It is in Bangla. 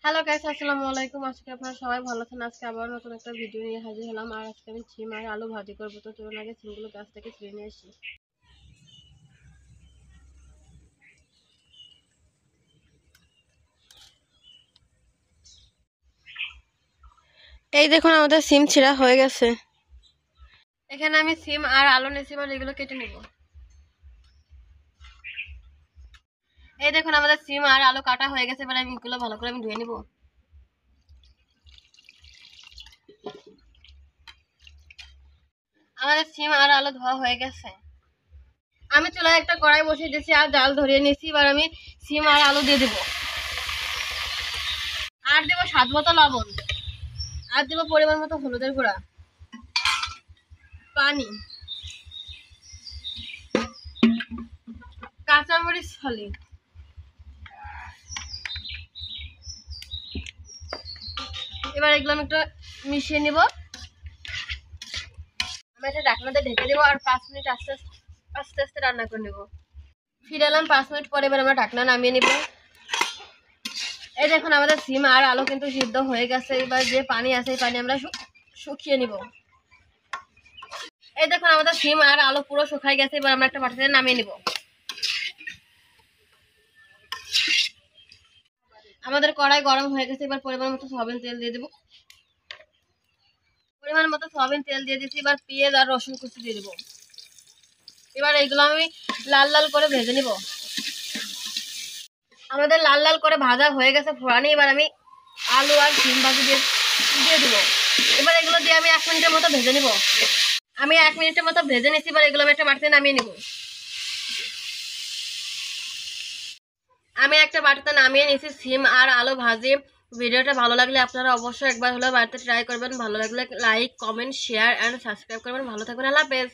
হ্যালো গাইস, আসসালামু আলাইকুম। আজকে আপনারা সবাই ভালো আছেন। আজকে আবার নতুন একটা ভিডিও নিয়ে হাজির হলাম। আর আজকে আমি সিম আর আলু ভাজি করবো। তো চলুন আগে সিমগুলো গাছ থেকে ছিঁড়ে নিয়ে আসি। এই দেখুন, আমাদের সিম ছিঁড়া হয়ে গেছে। এখানে আমি সিম আর আলু নিয়েছি, আর এগুলো কেটে নেব। এই দেখুন, আমাদের সিম আর আলু কাটা হয়ে গেছে। এবার আমি এগুলো ভালো করে ধুয়ে নিব। আমাদের সিম আর আলু ধোয়া হয়ে গেছে। আমি চুলায় একটা কড়াই বসিয়ে দিয়েছি আর জাল ধরিয়ে নিয়েছি। এবার আমি সিম আর আলু দিয়ে দেবো। আর দেবো স্বাদ মতো লবণ। আর দেবো পরিমাণ মতো হলুদের গুঁড়া, পানি, কাঁচামরিচ ফলি। এবার এগুলো আমি একটু মিশিয়ে নিব। আমি একটা ঢাকনাতে ঢেকে দেবো আর 5 মিনিট আস্তে আস্তে আস্তে রান্না করে নেব। ফিরে এলাম 5 মিনিট পরে। এবার আমরা ঢাকনা নামিয়ে নিব। এই দেখুন, আমাদের সিম আর আলু কিন্তু সিদ্ধ হয়ে গেছে। এবার যে পানি আছে এই পানি আমরা শুকিয়ে নিব। এই দেখুন, আমাদের সিম আর আলু পুরো শুকাই গেছে। এবার আমরা একটা পাত্রে নামিয়ে নিব। আমাদের কড়াই গরম হয়ে গেছে। এবার পরিমাণ মতো সয়াবিন তেল দিয়ে দেবো। পরিমাণ মতো সয়াবিন তেল দিয়ে দিচ্ছি। এবার পেঁয়াজ আর রসুন কুচি দিয়ে দেবো। এবার এইগুলো আমি লাল লাল করে ভেজে নিব। আমাদের লাল লাল করে ভাজা হয়ে গেছে ফোড়ানি। এবার আমি আলু আর সিম ভাজি দিয়ে দিব। এবার এগুলো দিয়ে আমি 1 মিনিটের মতো ভেজে নিব। আমি 1 মিনিটের মতো ভেজে নিচ্ছি। এবার এগুলো আমি একটা বাটিতে নামিয়ে নিব। আমি একটা বাটিতে নামিয়ে নিয়েছি সিম আর আলু ভাজি। ভিডিওটা ভালো লাগলে আপনারা অবশ্যই একবার হলেও বাড়িতে ট্রাই করবেন। ভালো লাগলে like, comment, share and subscribe করবেন। ভালো থাকবেন। আল্লাহ হাফেজ।